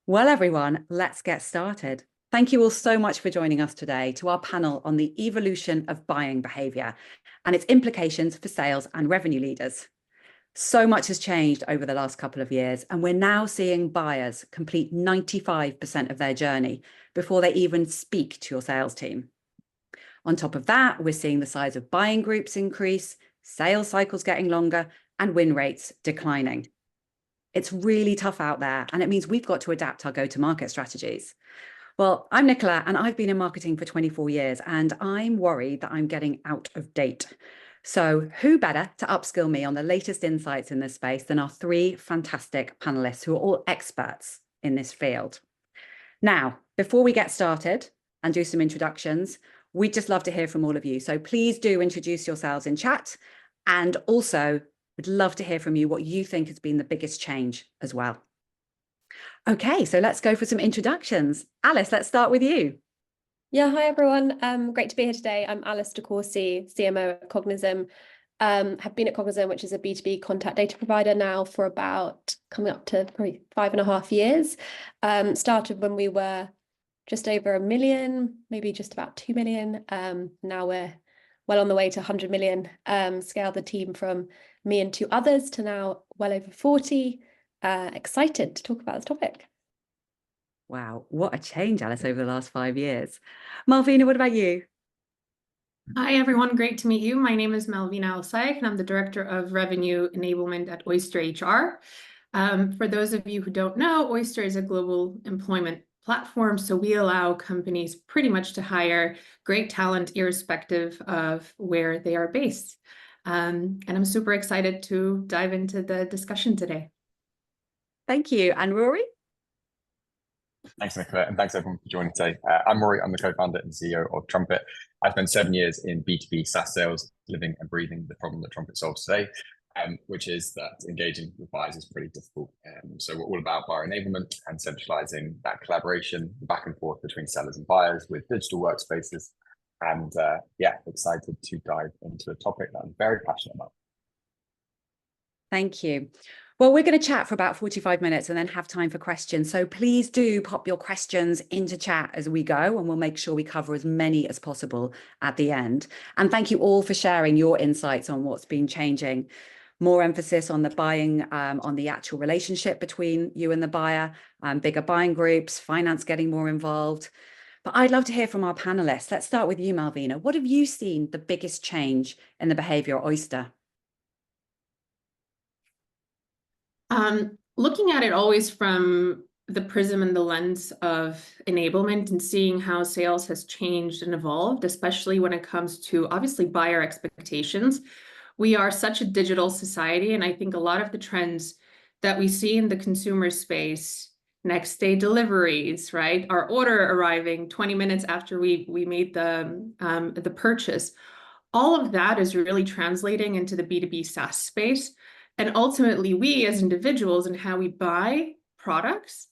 Well, everyone, let's get started. Thank you all so much for joining us today to our panel on the evolution of buying behaviour and its implications for sales and revenue leaders. So much has changed over the last couple of years, and we're now seeing buyers complete 95% of their journey before they even speak to your sales team. On top of that, we're seeing the size of buying groups increase, sales cycles getting longer, and win rates declining. It's really tough out there, and it means we've got to adapt our go-to-market strategies. Well, I'm Nicola, and I've been in marketing for 24 years, and I'm worried that I'm getting out of date. So who better to upskill me on the latest insights in this space than our three fantastic panelists who are all experts in this field. Now, before we get started and do some introductions, we'd just love to hear from all of you. So please do introduce yourselves in chat, and also we'd love to hear from you what you think has been the biggest change as well. Okay, so let's go for some introductions. Alice, let's start with you. Yeah, hi everyone. Great to be here today. I'm Alice DeCourcy, CMO at Cognizant. Have been at Cognizant, which is a B2B contact data provider now for about coming up to probably 5.5 years. Started when we were just over 1 million, maybe just about 2 million. Now we're well on the way to 100 million. Scaled the team from me and 2 others to now well over 40. Excited to talk about this topic. Wow, what a change, Alice, over the last 5 years. Malvina, what about you? Hi, everyone. Great to meet you. My name is Malvina Alsaik, and I'm the Director of Revenue Enablement at Oyster HR. For those of you who don't know, Oyster is a global employment platform, so we allow companies pretty much to hire great talent irrespective of where they are based. And I'm super excited to dive into the discussion today. Thank you. And Rory? Thanks, Nicola, and thanks everyone for joining today. I'm Rory. I'm the co-founder and CEO of Trumpet. I spent 7 years in B2B SaaS sales, living and breathing the problem that Trumpet solves today, which is that engaging with buyers is pretty difficult. So we're all about buyer enablement and centralizing that collaboration back and forth between sellers and buyers with digital workspaces. And yeah, excited to dive into a topic that I'm very passionate about. Thank you. Well, we're going to chat for about 45 minutes and then have time for questions. So please do pop your questions into chat as we go, and we'll make sure we cover as many as possible at the end. And thank you all for sharing your insights on what's been changing. More emphasis on the buying, on the actual relationship between you and the buyer, bigger buying groups, finance getting more involved. But I'd love to hear from our panelists. Let's start with you, Malvina. What have you seen the biggest change in the behavior at Oyster? Looking at it always from the prism and the lens of enablement and seeing how sales has changed and evolved, especially when it comes to obviously buyer expectations. We are such a digital society, and I think a lot of the trends that we see in the consumer space, next day deliveries, right? Our order arriving 20 minutes after we made the purchase, all of that is really translating into the B2B SaaS space. And ultimately, we as individuals and how we buy products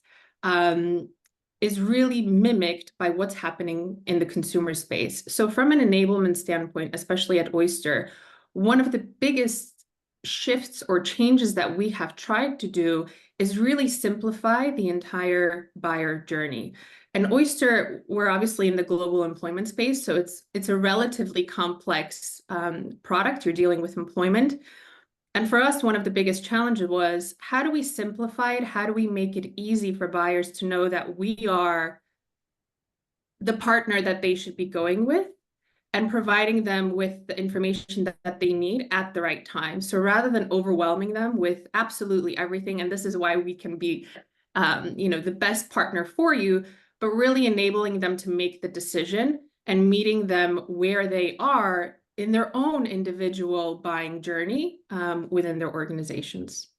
is really mimicked by what's happening in the consumer space. So from an enablement standpoint, especially at Oyster, one of the biggest shifts or changes that we have tried to do is really simplify the entire buyer journey. And Oyster, we're obviously in the global employment space, so it's a relatively complex product. You're dealing with employment. And for us, one of the biggest challenges was, how do we simplify it? How do we make it easy for buyers to know that we are the partner that they should be going with and providing them with the information that they need at the right time? So rather than overwhelming them with absolutely everything, and this is why we can be the best partner for you, but really enabling them to make the decision and meeting them where they are in their own individual buying journey within their organizations.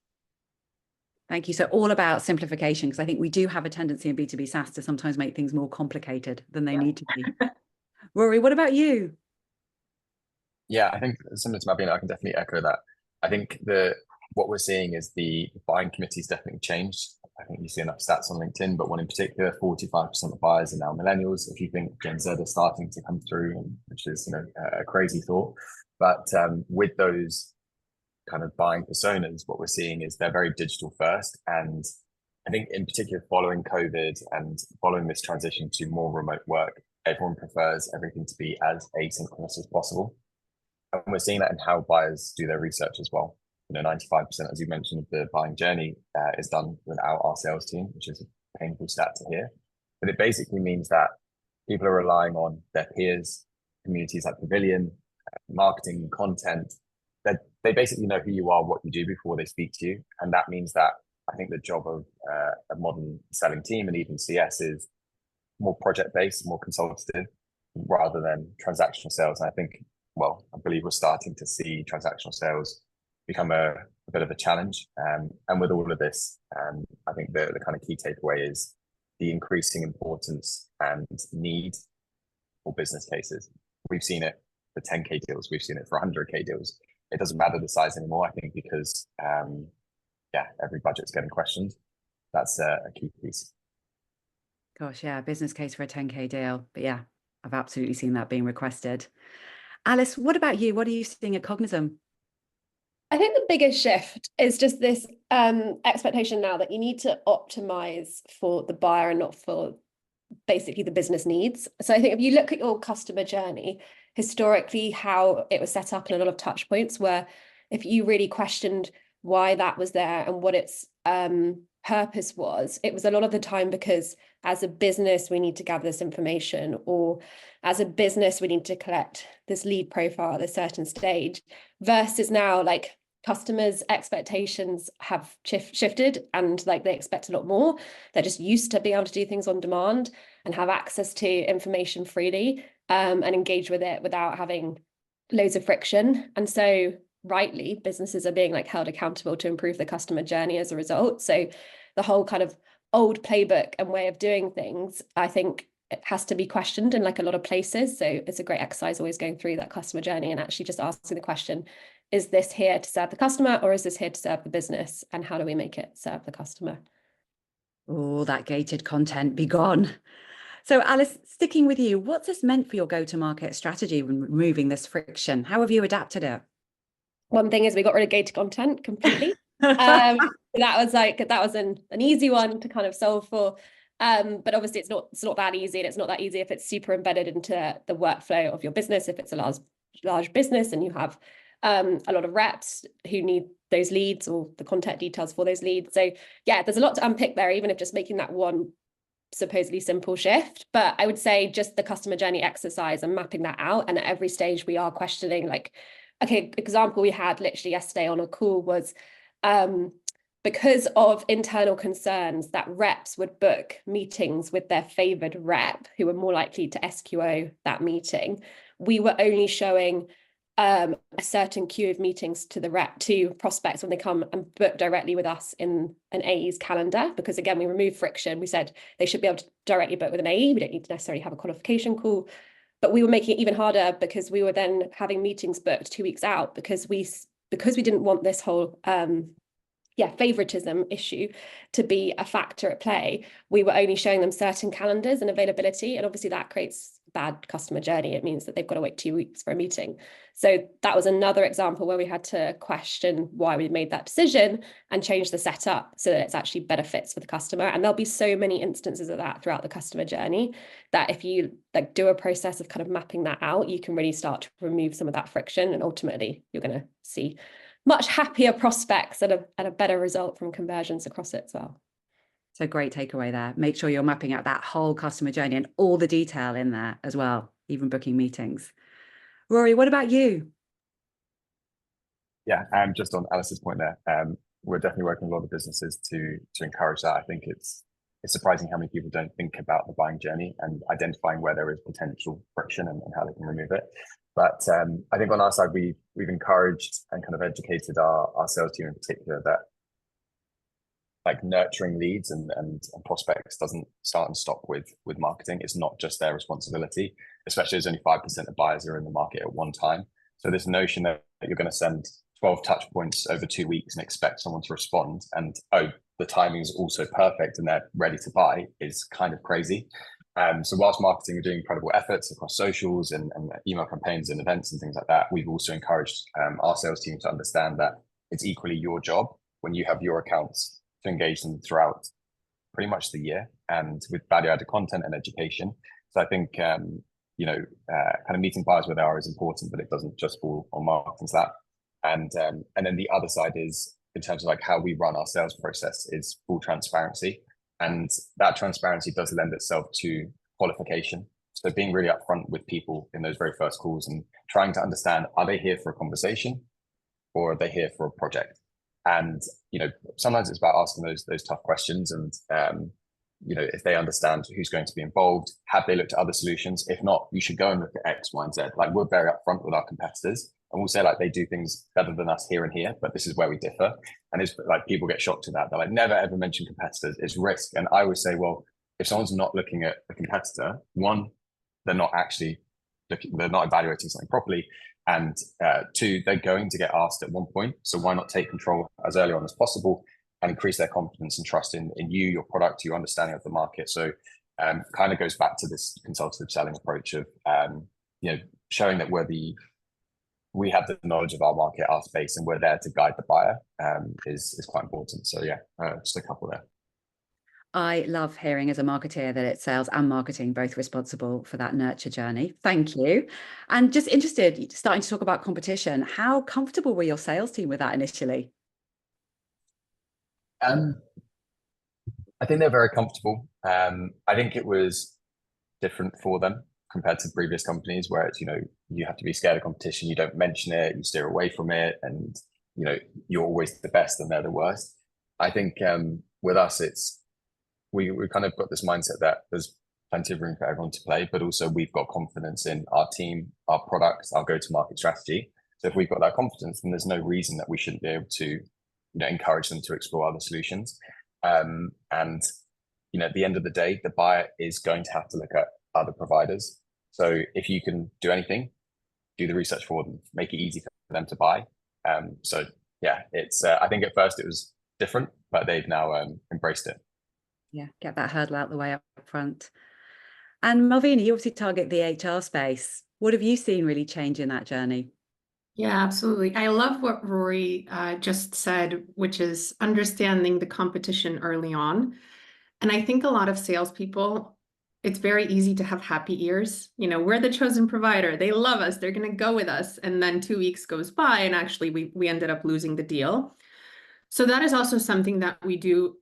Thank you. So all about simplification, because I think we do have a tendency in B2B SaaS to sometimes make things more complicated than they need to be. Rory, what about you? Yeah, I think similar to Malvina, I can definitely echo that. I think what we're seeing is the buying committee's definitely changed. I think you see enough stats on LinkedIn, but one in particular, 45% of buyers are now millennials. If you think Gen Z are starting to come through, which is a crazy thought, but with those kind of buying personas, what we're seeing is they're very digital first, and I think in particular following COVID and following this transition to more remote work, everyone prefers everything to be as asynchronous as possible. And we're seeing that in how buyers do their research as well. 95%, as you mentioned, of the buying journey is done without our sales team, which is a painful stat to hear. But it basically means that people are relying on their peers, communities like Pavilion, marketing, content. That they basically know who you are, what you do before they speak to you. And that means that I think the job of a modern selling team and even CS is more project-based, more consultative, rather than transactional sales. And I think, well, I believe we're starting to see transactional sales become a bit of a challenge. And with all of this, I think the kind of key takeaway is the increasing importance and need for business cases. We've seen it for 10K deals. We've seen it for 100K deals. It doesn't matter the size anymore, I think, because every budget's getting questioned. That's a key piece. Gosh, yeah, business case for a 10K deal. But yeah, I've absolutely seen that being requested. Alice, what about you? What are you seeing at Cognism? I think the biggest shift is just this expectation now that you need to optimize for the buyer and not for basically the business needs. So I think if you look at your customer journey, historically, how it was set up in a lot of touch points, where if you really questioned why that was there and what its purpose was, it was a lot of the time because as a business, we need to gather this information, or as a business, we need to collect this lead profile at a certain stage, versus now, like, customers' expectations have shifted, and like they expect a lot more. They're just used to being able to do things on demand and have access to information freely and engage with it without having loads of friction. And so rightly, businesses are being like held accountable to improve the customer journey as a result. So the whole kind of old playbook and way of doing things, I think it has to be questioned in like a lot of places. So it's a great exercise always going through that customer journey and actually just asking the question, is this here to serve the customer, or is this here to serve the business? And how do we make it serve the customer? Oh, that gated content, be gone. So Alice, sticking with you, what's this meant for your go-to-market strategy when removing this friction? How have you adapted it? One thing is we got rid of gated content completely. That was an easy one to kind of solve for. But obviously it's not that easy, and it's not that easy if it's super embedded into the workflow of your business. If it's a large business and you have a lot of reps who need those leads or the contact details for those leads. So yeah, there's a lot to unpick there, even if just making that one supposedly simple shift. But I would say just the customer journey exercise and mapping that out. And at every stage we are questioning, like, okay, example we had literally yesterday on a call was because of internal concerns that reps would book meetings with their favored rep who were more likely to SQO that meeting. We were only showing a certain queue of meetings to prospects when they come and book directly with us in an AE's calendar, because again, we removed friction. We said they should be able to directly book with an AE. We don't need to necessarily have a qualification call, but we were making it even harder because we were then having meetings booked 2 weeks out because we didn't want this whole favoritism issue to be a factor at play. We were only showing them certain calendars and availability, and obviously that creates bad customer journey. It means that they've got to wait 2 weeks for a meeting. So that was another example where we had to question why we made that decision and change the setup so that it's actually better fits for the customer. And there'll be so many instances of that throughout the customer journey that if you like do a process of kind of mapping that out, you can really start to remove some of that friction, and ultimately you're going to see much happier prospects and a better result from conversions across it as well. So great takeaway there. Make sure you're mapping out that whole customer journey and all the detail in there as well, even booking meetings. Rory, what about you? Yeah, just on Alice's point there, we're definitely working with a lot of businesses to encourage that. I think it's surprising how many people don't think about the buying journey and identifying where there is potential friction and how they can remove it. But I think on our side, we've encouraged and kind of educated our sales team in particular that like nurturing leads and prospects doesn't start and stop with marketing. It's not just their responsibility, especially as only 5% of buyers are in the market at one time. So this notion that you're going to send 12 touch points over 2 weeks and expect someone to respond and, oh, the timing is also perfect and they're ready to buy is kind of crazy. So whilst marketing are doing incredible efforts across socials and email campaigns and events and things like that, we've also encouraged our sales team to understand that it's equally your job when you have your accounts to engage them throughout pretty much the year, and with value-added content and education. So I think kind of meeting buyers where they are is important, but it doesn't just fall on marketing Slack. And then the other side is, in terms of like how we run our sales process, is full transparency, and that transparency does lend itself to qualification. So being really upfront with people in those very first calls and trying to understand, are they here for a conversation or are they here for a project? And, sometimes it's about asking those tough questions, and, if they understand who's going to be involved, have they looked at other solutions? If not, you should go and look at X, Y, and Z. Like, we're very upfront with our competitors, and we'll say like, they do things better than us here and here, but this is where we differ. And it's like, people get shocked at that. They're like, never ever mention competitors. It's risk. And I always say, well, if someone's not looking at a competitor, one, they're not actually looking, they're not evaluating something properly. And two, they're going to get asked at one point. So why not take control as early on as possible and increase their confidence and trust in you, your product, your understanding of the market. So kind of goes back to this consultative selling approach of, showing that we have the knowledge of our market, our space, and we're there to guide the buyer is quite important. So yeah, just a couple there. I love hearing as a marketeer that it's sales and marketing both responsible for that nurture journey. Thank you. And just interested, starting to talk about competition, how comfortable were your sales team with that initially? I think they're very comfortable. I think it was different for them compared to previous companies where it's, you have to be scared of competition. You don't mention it, you steer away from it, and, you're always the best and they're the worst. I think with us, we kind of got this mindset that there's plenty of room for everyone to play, but also we've got confidence in our team, our products, our go-to-market strategy. So if we've got that confidence, then there's no reason that we shouldn't be able to, encourage them to explore other solutions. And at the end of the day, the buyer is going to have to look at other providers. So if you can do anything, do the research for them, make it easy for them to buy. So yeah, it's I think at first it was different, but they've now embraced it. Yeah, get that hurdle out the way up front. And Malvina, you obviously target the HR space. What have you seen really change in that journey? Yeah, absolutely. I love what Rory just said, which is understanding the competition early on. And I think a lot of salespeople, it's very easy to have happy ears. We're the chosen provider. They love us. They're going to go with us. And then 2 weeks goes by and actually we ended up losing the deal. So that is also something that we do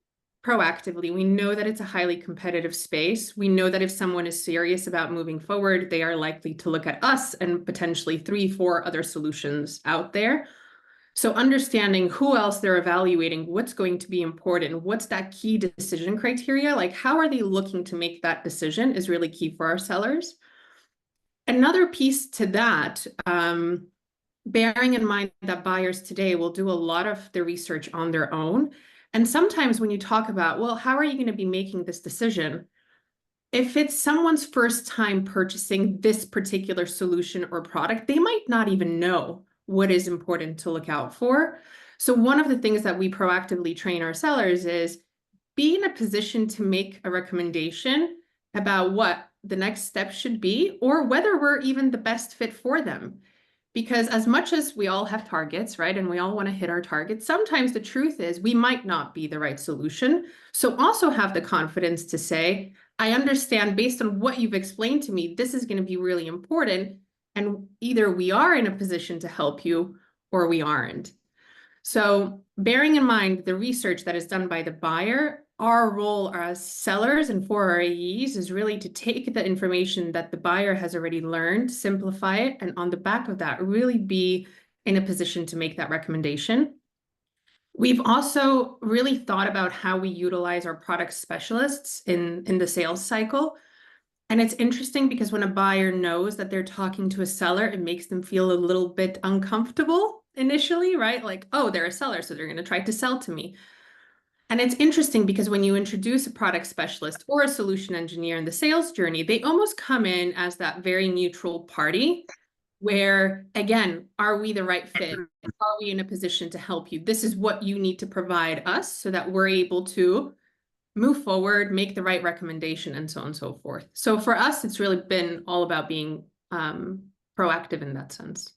proactively. We know that it's a highly competitive space. We know that if someone is serious about moving forward, they are likely to look at us and potentially 3-4 other solutions out there. So understanding who else they're evaluating, what's going to be important, what's that key decision criteria, like how are they looking to make that decision is really key for our sellers. Another piece to that, bearing in mind that buyers today will do a lot of the research on their own. And sometimes when you talk about, well, how are you going to be making this decision? If it's someone's first time purchasing this particular solution or product, they might not even know what is important to look out for. So one of the things that we proactively train our sellers is be in a position to make a recommendation about what the next step should be or whether we're even the best fit for them. Because as much as we all have targets, right, and we all want to hit our targets, sometimes the truth is we might not be the right solution. So also have the confidence to say, I understand based on what you've explained to me, this is going to be really important. And either we are in a position to help you or we aren't. So bearing in mind the research that is done by the buyer, our role as sellers and for our AEs is really to take the information that the buyer has already learned, simplify it, and on the back of that, really be in a position to make that recommendation. We've also really thought about how we utilize our product specialists in the sales cycle. And it's interesting because when a buyer knows that they're talking to a seller, it makes them feel a little bit uncomfortable initially, right? Like, oh, they're a seller, so they're going to try to sell to me. And it's interesting because when you introduce a product specialist or a solution engineer in the sales journey, they almost come in as that very neutral party where, again, are we the right fit? Are we in a position to help you? This is what you need to provide us so that we're able to move forward, make the right recommendation, and so on and so forth. So for us, it's really been all about being proactive in that sense.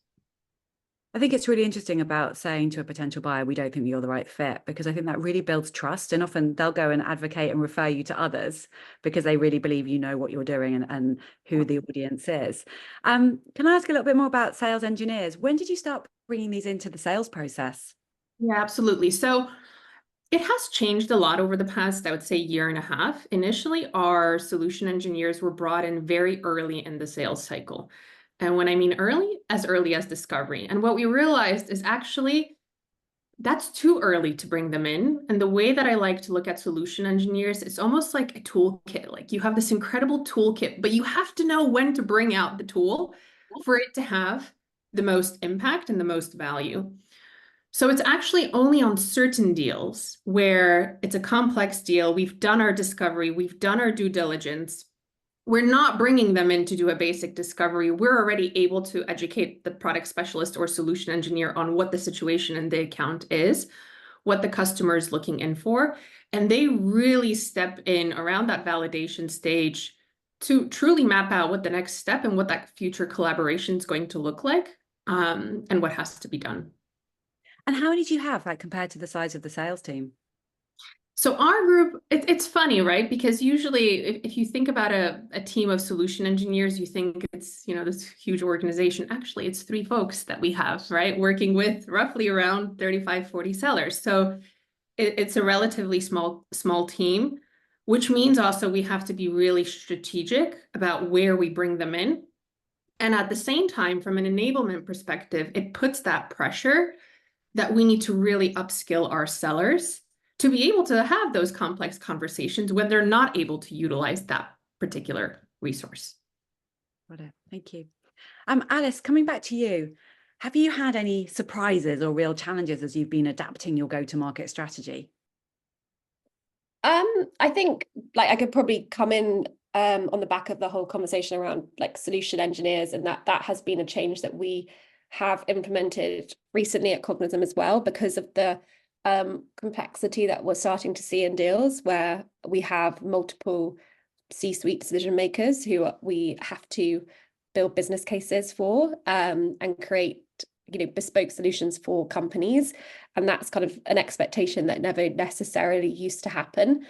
I think it's really interesting about saying to a potential buyer, we don't think you're the right fit, because I think that really builds trust. And often they'll go and advocate and refer you to others because they really believe you know what you're doing and who the audience is. Can I ask a little bit more about sales engineers? When did you start bringing these into the sales process? Yeah, absolutely. So it has changed a lot over the past, I would say, year and a half. Initially, our solution engineers were brought in very early in the sales cycle. And when I mean early as discovery. And what we realized is actually that's too early to bring them in. And the way that I like to look at solution engineers, it's almost like a toolkit. Like you have this incredible toolkit, but you have to know when to bring out the tool for it to have the most impact and the most value. So it's actually only on certain deals where it's a complex deal. We've done our discovery, we've done our due diligence. We're not bringing them in to do a basic discovery. We're already able to educate the product specialist or solution engineer on what the situation in the account is, what the customer is looking in for. And they really step in around that validation stage to truly map out what the next step and what that future collaboration is going to look like, and what has to be done. And how many do you have, like, compared to the size of the sales team? So our group, it's funny, right? Because usually if you think about a team of solution engineers, you think it's, this huge organization. Actually, it's 3 folks that we have, right? Working with roughly around 35, 40 sellers. So it's a relatively small team, which means also we have to be really strategic about where we bring them in. And at the same time, from an enablement perspective, it puts that pressure that we need to really upskill our sellers to be able to have those complex conversations when they're not able to utilize that particular resource. Got it. Thank you. Alice, coming back to you, have you had any surprises or real challenges as you've been adapting your go-to-market strategy? I think I could probably come in on the back of the whole conversation around solution engineers, and that has been a change that we have implemented recently at Cognism as well, because of the complexity that we're starting to see in deals where we have multiple C-suite decision makers who we have to build business cases for and create bespoke solutions for companies. And that's kind of an expectation that never necessarily used to happen.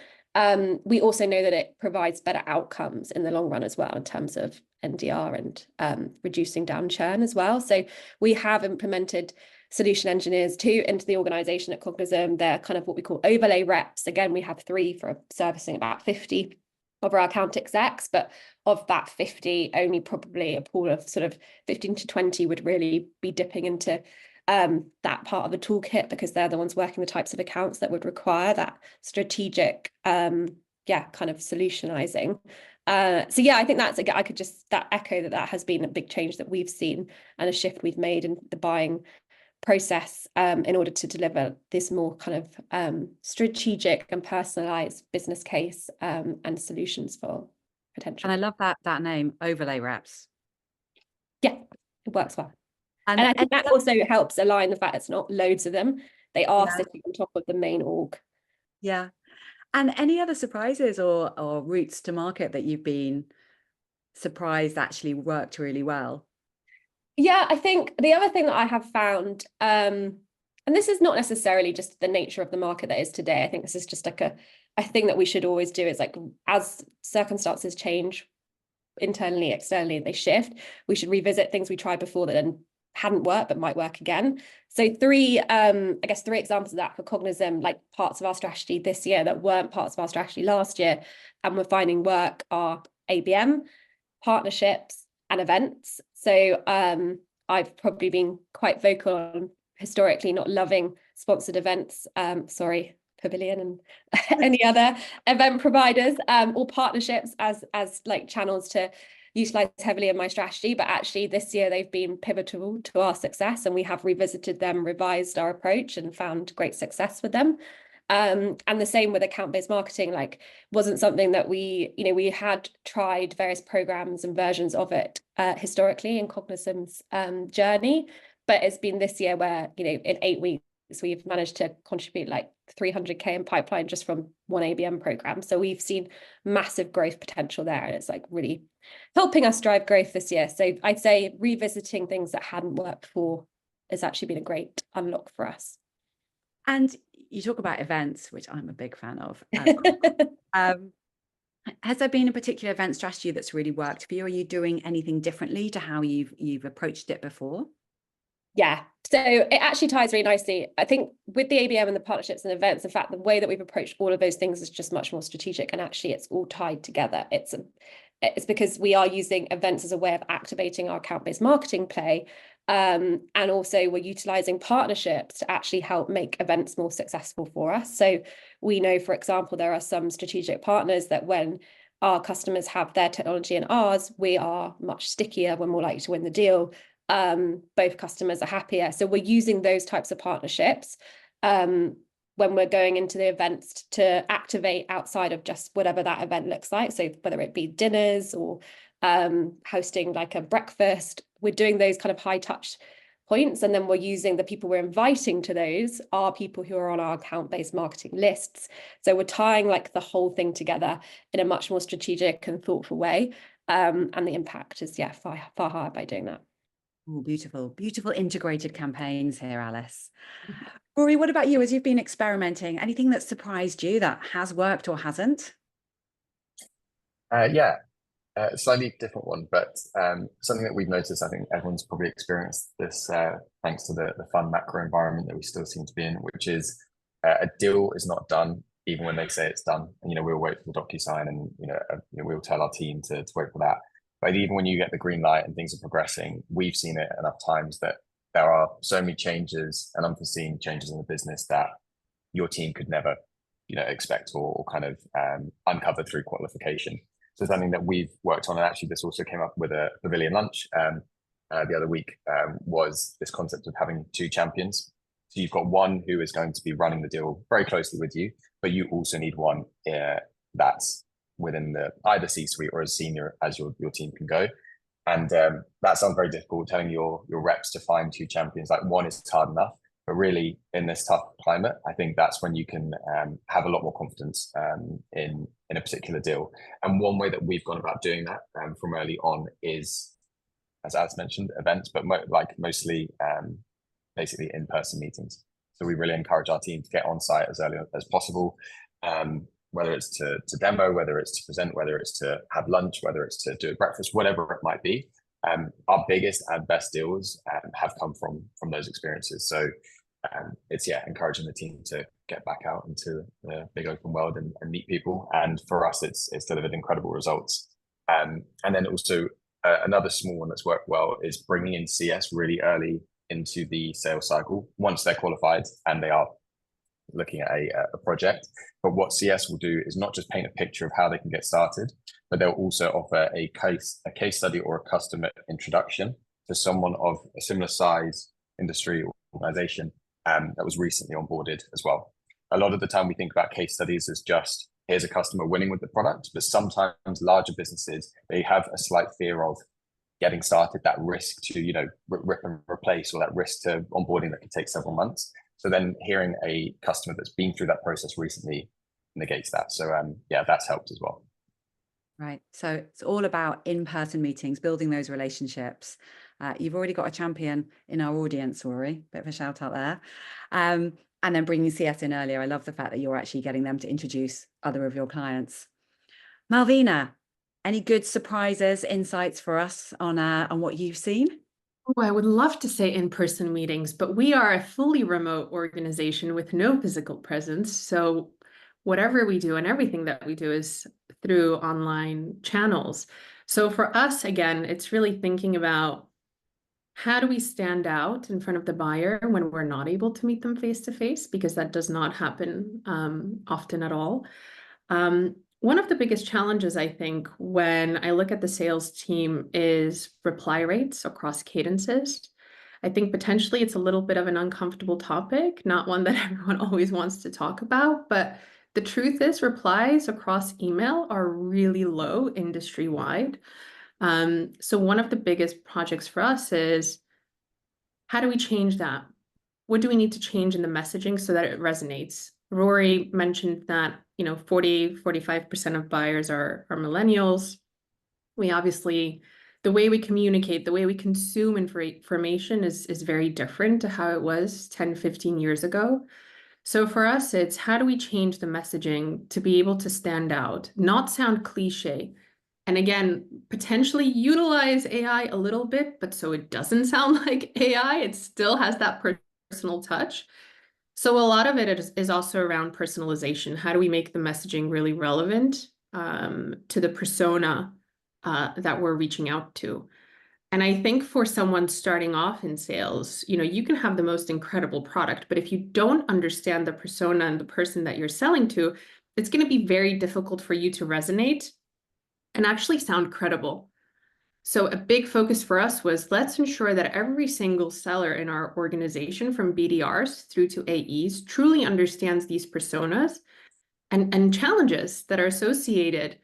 We also know that it provides better outcomes in the long run as well, in terms of NDR and reducing down churn as well. So we have implemented solution engineers too into the organization at Cognism. They're kind of what we call overlay reps. Again, we have 3 for servicing about 50 of our account execs, but of that 50, only probably a pool of sort of 15 to 20 would really be dipping into that part of the toolkit, because they're the ones working the types of accounts that would require that strategic, kind of solutionizing. So yeah, I think I could just echo that has been a big change that we've seen and a shift we've made in the buying process in order to deliver this more kind of strategic and personalized business case and solutions for potential. And I love that name, overlay reps. Yeah, it works well. And I think that also helps align the fact it's not loads of them. They are sitting on top of the main org. Yeah. And any other surprises or routes to market that you've been surprised actually worked really well? Yeah, I think the other thing that I have found, and this is not necessarily just the nature of the market that is today, I think this is just like a thing that we should always do, is as circumstances change internally, externally, they shift, we should revisit things we tried before that then hadn't worked but might work again. So 3 examples of that for Cognism, parts of our strategy this year that weren't parts of our strategy last year and we're finding work, are ABM, partnerships, and events. So I've probably been quite vocal on historically not loving sponsored events, sorry, Pavilion and any other event providers, or partnerships as channels to utilize heavily in my strategy. But actually this year they've been pivotal to our success, and we have revisited them, revised our approach, and found great success with them. And the same with account-based marketing, wasn't something that we had tried various programs and versions of it historically in Cognism's journey, but it's been this year where in 8 weeks we've managed to contribute 300k in pipeline just from one ABM program. So we've seen massive growth potential there, and it's really helping us drive growth this year. So I'd say revisiting things that hadn't worked before has actually been a great unlock for us. And you talk about events, which I'm a big fan of. Has there been a particular event strategy that's really worked for you? Are you doing anything differently to how you've approached it before? Yeah, so it actually ties really nicely. I think with the ABM and the partnerships and events, in fact, the way that we've approached all of those things is just much more strategic, and actually it's all tied together. It's because we are using events as a way of activating our account-based marketing play. And also we're utilizing partnerships to actually help make events more successful for us. So we know, for example, there are some strategic partners that when our customers have their technology and ours, we are much stickier, we're more likely to win the deal. Both customers are happier. So we're using those types of partnerships when we're going into the events to activate outside of just whatever that event looks like. So whether it be dinners or hosting like a breakfast, we're doing those kind of high touch points. And then we're using the people we're inviting to those are people who are on our account-based marketing lists. So we're tying like the whole thing together in a much more strategic and thoughtful way. And the impact is, yeah, far higher by doing that. Oh, beautiful, beautiful integrated campaigns here, Alice. Rory, what about you? As you've been experimenting, anything that surprised you that has worked or hasn't? Yeah, slightly different one, but something that we've noticed, I think everyone's probably experienced this thanks to the fun macro environment that we still seem to be in, which is a deal is not done even when they say it's done. And, we'll wait for the DocuSign and, we'll tell our team to wait for that. But even when you get the green light and things are progressing, we've seen it enough times that there are so many changes and unforeseen changes in the business that your team could never, expect or kind of uncover through qualification. So something that we've worked on, and actually this also came up with a pavilion lunch the other week, was this concept of having two champions. So you've got one who is going to be running the deal very closely with you, but you also need one that's within the either C-suite or as senior as your team can go. And that sounds very difficult, telling your reps to find two champions. Like, one is hard enough, but really in this tough climate, I think that's when you can have a lot more confidence in a particular deal. And one way that we've gone about doing that from early on is, as mentioned, events, but mostly basically in-person meetings. So we really encourage our team to get on site as early as possible, whether it's to demo, whether it's to present, whether it's to have lunch, whether it's to do a breakfast, whatever it might be. Our biggest and best deals have come from those experiences. So it's encouraging the team to get back out into the big open world and meet people. And for us, it's delivered incredible results. And then also another small one that's worked well is bringing in CS really early into the sales cycle once they're qualified and they are looking at a project. But what CS will do is not just paint a picture of how they can get started, but they'll also offer a case study or a customer introduction to someone of a similar size industry or organization that was recently onboarded as well. A lot of the time we think about case studies as just, here's a customer winning with the product, but sometimes larger businesses, they have a slight fear of getting started, that risk to, rip and replace, or that risk to onboarding that could take several months. So then hearing a customer that's been through that process recently negates that. So that's helped as well. Right. So it's all about in-person meetings, building those relationships. You've already got a champion in our audience, Rory. Bit of a shout out there. And then bringing CS in earlier. I love the fact that you're actually getting them to introduce other of your clients. Malvina, any good surprises, insights for us on what you've seen? Oh, I would love to say in-person meetings, but we are a fully remote organization with no physical presence. So whatever we do and everything that we do is through online channels. So for us, again, it's really thinking about how do we stand out in front of the buyer when we're not able to meet them face to face, because that does not happen often at all. One of the biggest challenges, I think, when I look at the sales team is reply rates across cadences. I think potentially it's a little bit of an uncomfortable topic, not one that everyone always wants to talk about, but the truth is replies across email are really low industry-wide. So one of the biggest projects for us is, how do we change that? What do we need to change in the messaging so that it resonates? Rory mentioned that 45% of buyers are millennials. We obviously the way we communicate, the way we consume information is very different to how it was 10, 15 years ago. So for us, it's how do we change the messaging to be able to stand out, not sound cliche, and again, potentially utilize AI a little bit, but so it doesn't sound like AI, it still has that personal touch. So a lot of it is also around personalization. How do we make the messaging really relevant to the persona that we're reaching out to? And I think for someone starting off in sales, you know, you can have the most incredible product, but if you don't understand the persona and the person that you're selling to, it's going to be very difficult for you to resonate and actually sound credible. So a big focus for us was let's ensure that every single seller in our organization, from BDRs through to AEs, truly understands these personas and challenges that are associated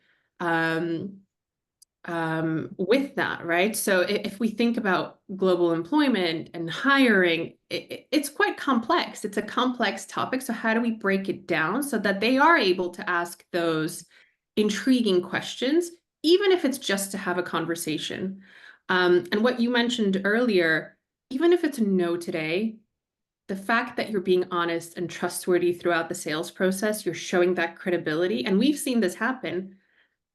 with that, right? So if we think about global employment and hiring, it's quite complex. It's a complex topic. So how do we break it down so that they are able to ask those intriguing questions, even if it's just to have a conversation? And what you mentioned earlier, even if it's a no today, the fact that you're being honest and trustworthy throughout the sales process, you're showing that credibility. And we've seen this happen.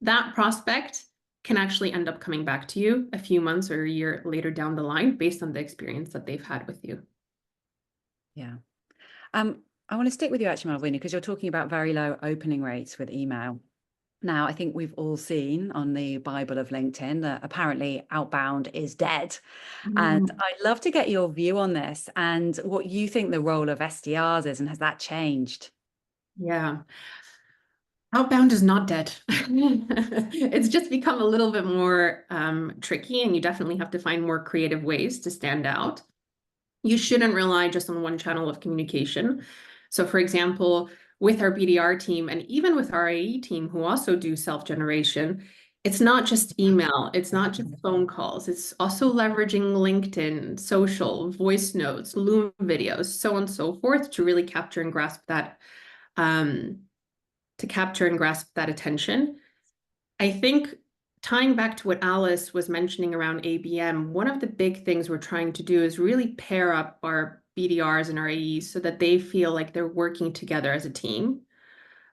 That prospect can actually end up coming back to you a few months or a year later down the line based on the experience that they've had with you. Yeah. I want to stick with you actually, Malvina, because you're talking about very low opening rates with email. Now, I think we've all seen on the Bible of LinkedIn that apparently outbound is dead. And I'd love to get your view on this and what you think the role of SDRs is, and has that changed? Yeah. Outbound is not dead. It's just become a little bit more tricky, and you definitely have to find more creative ways to stand out. You shouldn't rely just on one channel of communication. So for example, with our BDR team and even with our AE team who also do self-generation, it's not just email, it's not just phone calls, it's also leveraging LinkedIn, social, voice notes, Loom videos, so on and so forth to really capture and grasp that attention. I think tying back to what Alice was mentioning around ABM, one of the big things we're trying to do is really pair up our BDRs and our AEs so that they feel like they're working together as a team,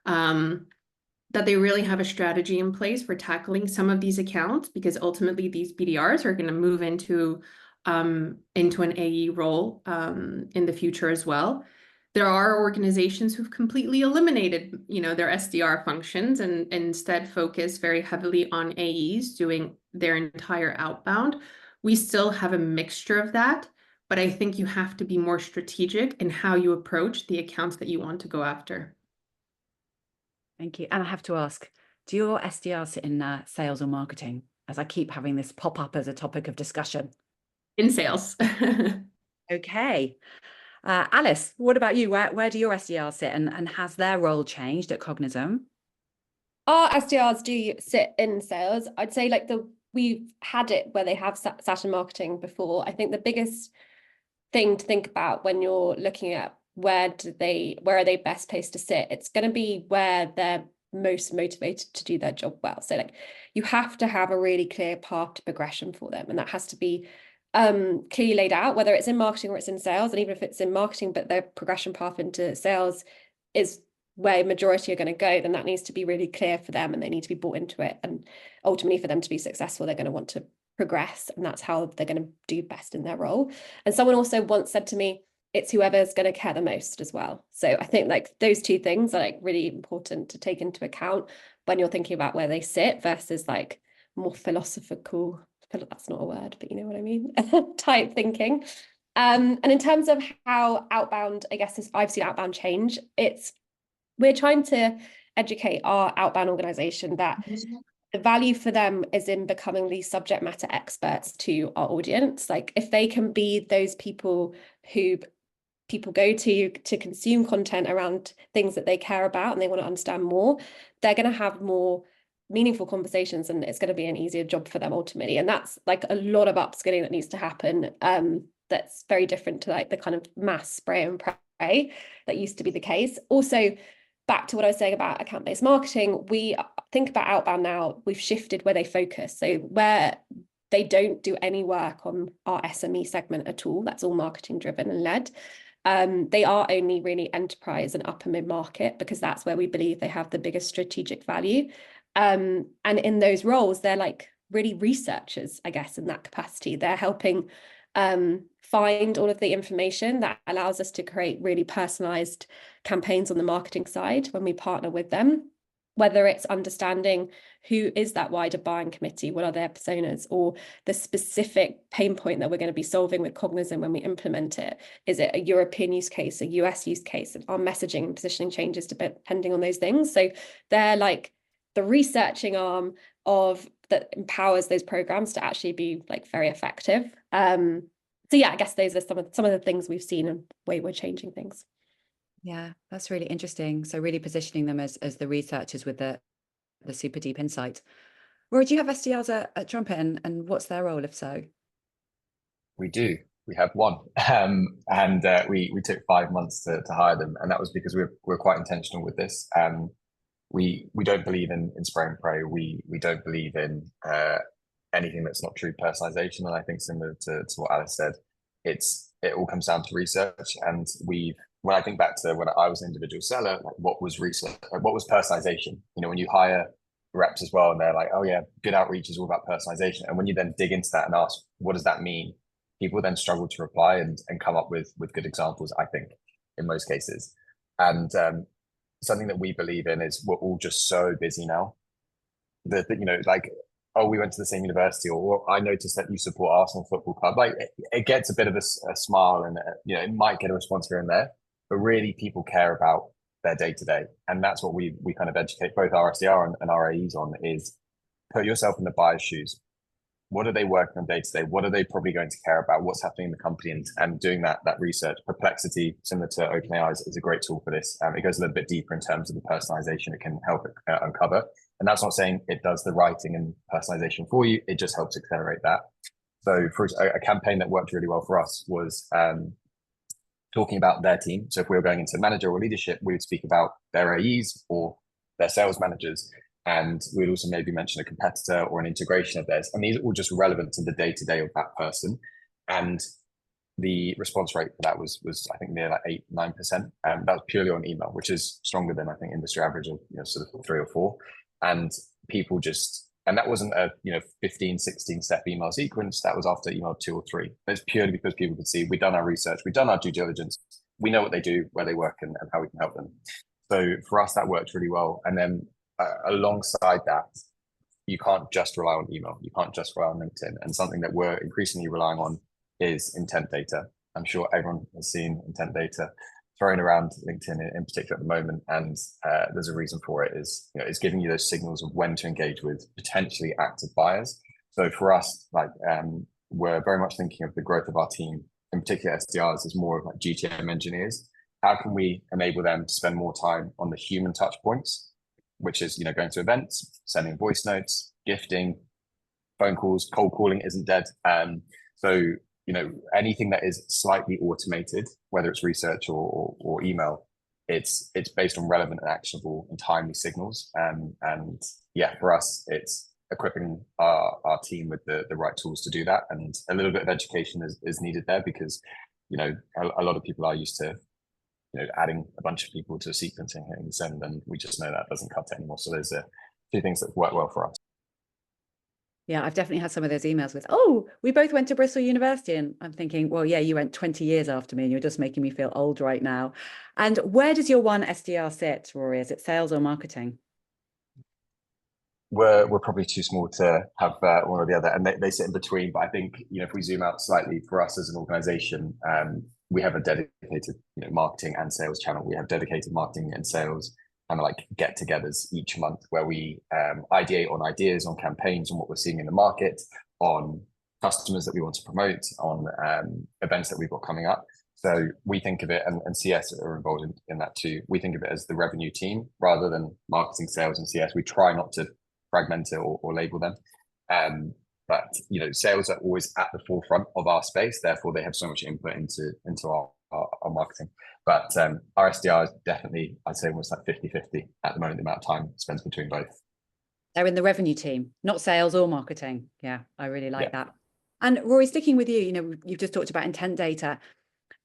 that they really have a strategy in place for tackling some of these accounts, because ultimately these BDRs are going to move into an AE role in the future as well. There are organizations who've completely eliminated, you know, their SDR functions and instead focus very heavily on AEs doing their entire outbound. We still have a mixture of that, but I think you have to be more strategic in how you approach the accounts that you want to go after. Thank you. And I have to ask, do your SDRs sit in sales or marketing? As I keep having this pop up as a topic of discussion. In sales. Okay. Alice, what about you? Where do your SDRs sit, and has their role changed at Cognism? Our SDRs do sit in sales. I'd say like we've had it where they have sat in marketing before. I think the biggest thing to think about when you're looking at where are they best placed to sit, it's going to be where they're most motivated to do their job well. So like you have to have a really clear path to progression for them, and that has to be clearly laid out, whether it's in marketing or it's in sales. And even if it's in marketing but their progression path into sales is where majority are going to go, then that needs to be really clear for them and they need to be bought into it. And ultimately for them to be successful, they're going to want to progress, and that's how they're going to do best in their role. And someone also once said to me, it's whoever's going to care the most as well. So I think like those two things are like really important to take into account when you're thinking about where they sit versus like more philosophical, that's not a word, but you know what I mean, type thinking. And in terms of how outbound, I guess I've seen outbound change, we're trying to educate our outbound organization that the value for them is in becoming these subject matter experts to our audience. Like if they can be those people who people go to consume content around things that they care about and they want to understand more, they're going to have more meaningful conversations, and it's going to be an easier job for them ultimately. And that's like a lot of upskilling that needs to happen. That's very different to like the kind of mass spray and pray that used to be the case. Also, back to what I was saying about account-based marketing, we think about outbound now, we've shifted where they focus. So where they don't do any work on our SME segment at all. That's all marketing driven and led. They are only really enterprise and upper mid-market, because that's where we believe they have the biggest strategic value. And in those roles, they're like really researchers, I guess, in that capacity. They're helping find all of the information that allows us to create really personalized campaigns on the marketing side when we partner with them, whether it's understanding who is that wider buying committee, what are their personas, or the specific pain point that we're going to be solving with Cognizant when we implement it. Is it a European use case, a US use case? And our messaging and positioning changes depending on those things. So they're like the researching arm of that empowers those programs to actually be like very effective. So yeah, I guess those are some of the things we've seen and way we're changing things. Yeah, that's really interesting. So really positioning them as the researchers with the super deep insight. Rory, do you have SDRs at Trumpet, and what's their role, if so? We do. We have one, and we took 5 months to hire them, and that was because we're quite intentional with this. We don't believe in spray and pray. We don't believe in anything that's not true personalization. And I think similar to what Alice said, it all comes down to research. And when I think back to when I was an individual seller, like what was research, like what was personalization? You know, when you hire reps as well, and they're like, oh yeah, good outreach is all about personalization. And when you then dig into that and ask, what does that mean? People then struggle to reply and come up with good examples, I think, in most cases. And something that we believe in is we're all just so busy now that, you know, like, oh, we went to the same university, or I noticed that you support Arsenal Football Club. Like it gets a bit of a smile, and you know, it might get a response here and there, but really people care about their day to day. And that's what we kind of educate both our SDR and our AEs on, is put yourself in the buyer's shoes. What are they working on day to day? What are they probably going to care about? What's happening in the company, and doing that research. Perplexity, similar to OpenAI, is a great tool for this. It goes a little bit deeper in terms of the personalization it can help uncover. And that's not saying it does the writing and personalization for you. It just helps accelerate that. So for a campaign that worked really well for us was talking about their team. So if we were going into manager or leadership, we would speak about their AEs or their sales managers. And we'd also maybe mention a competitor or an integration of theirs. And these are all just relevant to the day-to-day of that person. And the response rate for that was I think near like 8-9%. That was purely on email, which is stronger than I think industry average of, you know, sort of 3 or 4. And people just, and that wasn't a, you know, 15, 16 step email sequence. That was after email 2 or 3. It's purely because people could see we've done our research, we've done our due diligence, we know what they do, where they work, and how we can help them. So for us, that worked really well. And then alongside that, you can't just rely on email. You can't just rely on LinkedIn. And something that we're increasingly relying on is intent data. I'm sure everyone has seen intent data thrown around LinkedIn in particular at the moment. And there's a reason for it, is, you know, it's giving you those signals of when to engage with potentially active buyers. So for us, like we're very much thinking of the growth of our team, in particular SDRs, as more of like GTM engineers. How can we enable them to spend more time on the human touch points, which is, you know, going to events, sending voice notes, gifting, phone calls, cold calling isn't dead. So, you know, anything that is slightly automated, whether it's research or email, it's based on relevant and actionable and timely signals. And yeah, for us, it's equipping our team with the right tools to do that. And a little bit of education is needed there, because, you know, a lot of people are used to, you know, adding a bunch of people to a sequence and hitting send, and we just know that doesn't cut it anymore. So there's a few things that work well for us. Yeah, I've definitely had some of those emails with, oh, we both went to Bristol University. And I'm thinking, well, yeah, you went 20 years after me and you're just making me feel old right now. And where does your one SDR sit, Rory? Is it sales or marketing? We're probably too small to have one or the other, and they sit in between. But I think, you know, if we zoom out slightly, for us as an organization, we have a dedicated, you know, marketing and sales channel. We have dedicated marketing and sales kind of like get-togethers each month, where we ideate on ideas, on campaigns, on what we're seeing in the market, on customers that we want to promote, on events that we've got coming up. So we think of it, and CS are involved in that too. We think of it as the revenue team rather than marketing, sales, and CS. We try not to fragment it or label them. But, you know, sales are always at the forefront of our space. Therefore, they have so much input into our marketing. But our SDR is definitely, I'd say, almost like 50-50 at the moment, the amount of time spent between both. They're in the revenue team, not sales or marketing. Yeah, I really like Yeah. that. And Rory, sticking with you, you've just talked about intent data.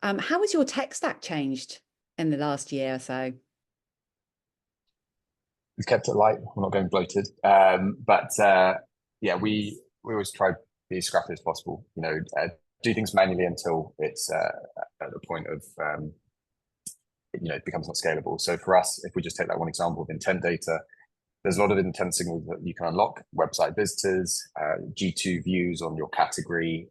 How has your tech stack changed in the last year or so? We've kept it light. We're not going bloated. Yeah, we always try to be as scrappy as possible. Do things manually until it's at the point of it becomes not scalable. So for us, if we just take that one example of intent data, there's a lot of intent signals that you can unlock: website visitors, G2 views on your category,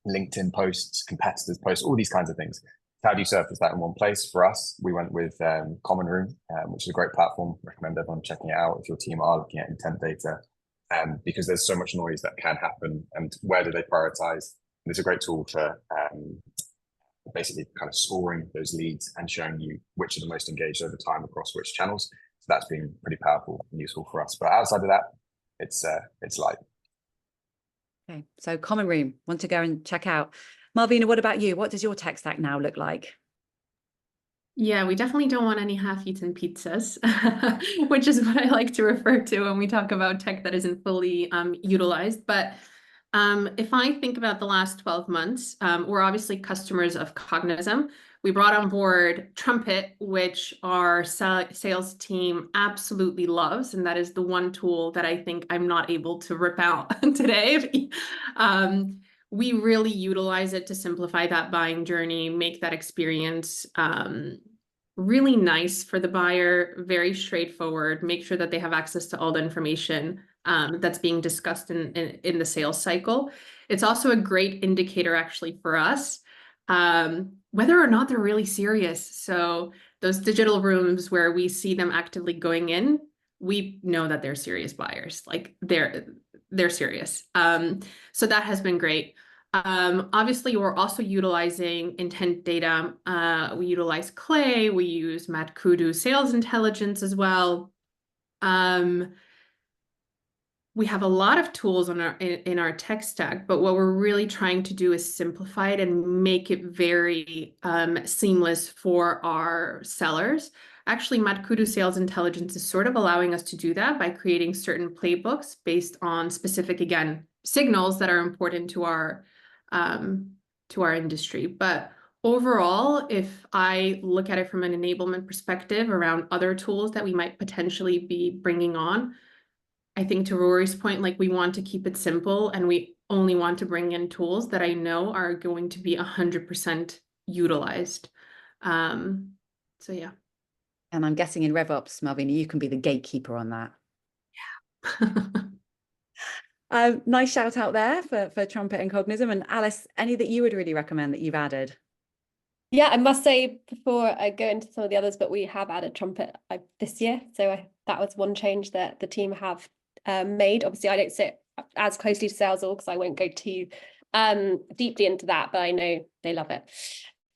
LinkedIn posts, competitors posts, all these kinds of things. How do you surface that in one place? For us, we went with Common Room, which is a great platform. Recommend everyone checking it out if your team are looking at intent data, because there's so much noise that can happen, and where do they prioritize? And it's a great tool for basically kind of scoring those leads and showing you which are the most engaged over time across which channels. So that's been pretty powerful and useful for us. But outside of that, it's light. Okay, so Common Room, want to go and check out. Malvina, what about you? What does your tech stack now look like? Yeah, we definitely don't want any half-eaten pizzas, which is what I like to refer to when we talk about tech that isn't fully utilized. But if I think about the last 12 months, we're obviously customers of Cognism. We brought on board Trumpet, which our sales team absolutely loves, and that is the one tool that I think I'm not able to rip out today. We really utilize it to simplify that buying journey, make that experience really nice for the buyer, very straightforward, make sure that they have access to all the information that's being discussed in the sales cycle. It's also a great indicator actually for us, whether or not they're really serious. So those digital rooms where we see them actively going in, we know that they're serious buyers, like they're serious. So that has been great. Obviously, we're also utilizing intent data. We utilize Clay. We use Matt Kudu sales intelligence as well. We have a lot of tools in our tech stack, but what we're really trying to do is simplify it and make it very seamless for our sellers. Actually, Matt Kudu sales intelligence is sort of allowing us to do that by creating certain playbooks based on specific, again, signals that are important to our industry. But overall, if I look at it from an enablement perspective around other tools that we might potentially be bringing on, I think to Rory's point, like we want to keep it simple and we only want to bring in tools that I know are going to be 100% utilized. So yeah. And I'm guessing in RevOps, Malvina, you can be the gatekeeper on that. Yeah. Nice shout out there for Trumpet and Cognism. And Alice, any that you would really recommend that you've added? Yeah, I must say before I go into some of the others, but we have added Trumpet this year. So that was one change that the team have made. Obviously, I don't sit as closely to sales org, because I won't go too deeply into that, but I know they love it.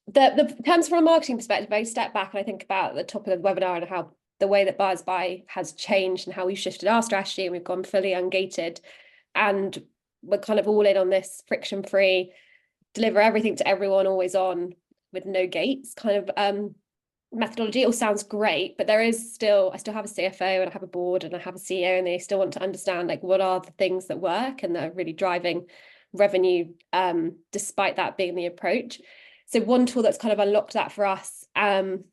The terms from a marketing perspective, I step back and I think about the top of the webinar and how the way that buyers buy has changed and how we've shifted our strategy and we've gone fully ungated. And we're kind of all in on this friction-free, deliver everything to everyone, always on, with no gates kind of methodology. It all sounds great, but I still have a CFO and I have a board and I have a CEO, and they still want to understand like what are the things that work and that are really driving revenue, despite that being the approach. So one tool that's kind of unlocked that for us, and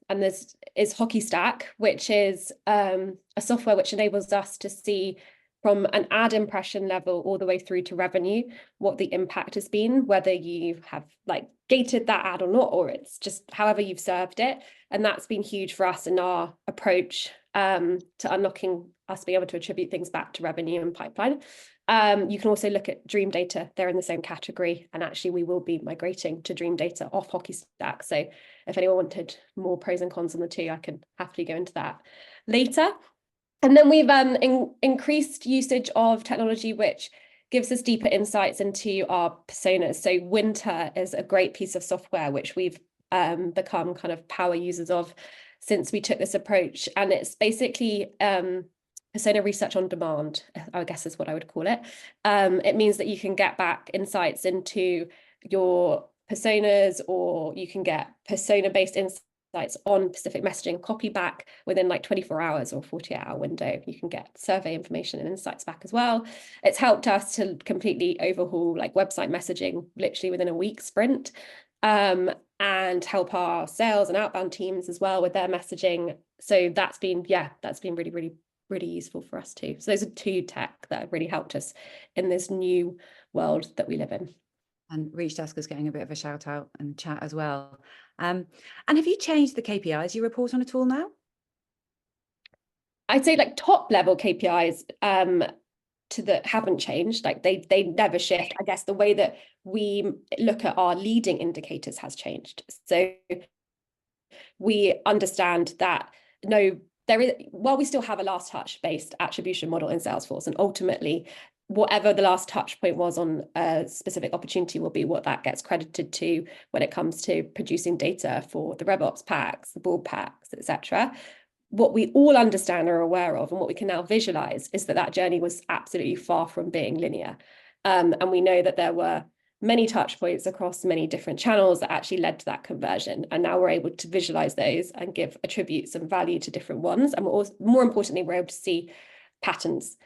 is Hockey Stack, which is a software which enables us to see from an ad impression level all the way through to revenue, what the impact has been, whether you have like gated that ad or not, or it's just however you've served it. And that's been huge for us in our approach to unlocking us being able to attribute things back to revenue and pipeline. You can also look at Dream Data. They're in the same category. And actually, we will be migrating to Dream Data off Hockey Stack. So if anyone wanted more pros and cons on the two, I can happily go into that later. And then we've increased usage of technology, which gives us deeper insights into our personas. So Winter is a great piece of software, which we've become kind of power users of since we took this approach. And it's basically persona research on demand, I guess is what I would call it. It means that you can get back insights into your personas, or you can get persona-based insights websites on specific messaging, copy back within like 24 hours or 48-hour window. You can get survey information and insights back as well. It's helped us to completely overhaul like website messaging literally within a week sprint, and help our sales and outbound teams as well with their messaging. So that's been really, really, really useful for us too. So those are two tech that have really helped us in this new world that we live in. And Reach Desk is getting a bit of a shout out and chat as well. And have you changed the KPIs you report on at all now? I'd say like top level KPIs haven't changed. Like they never shift. I guess the way that we look at our leading indicators has changed. So we understand that while we still have a last touch based attribution model in Salesforce, and ultimately whatever the last touch point was on a specific opportunity will be what that gets credited to when it comes to producing data for the RevOps packs, the board packs, etc. What we all understand or are aware of, and what we can now visualize, is that journey was absolutely far from being linear. And we know that there were many touch points across many different channels that actually led to that conversion. And now we're able to visualize those and give attributes and value to different ones. And more importantly, we're able to see patterns.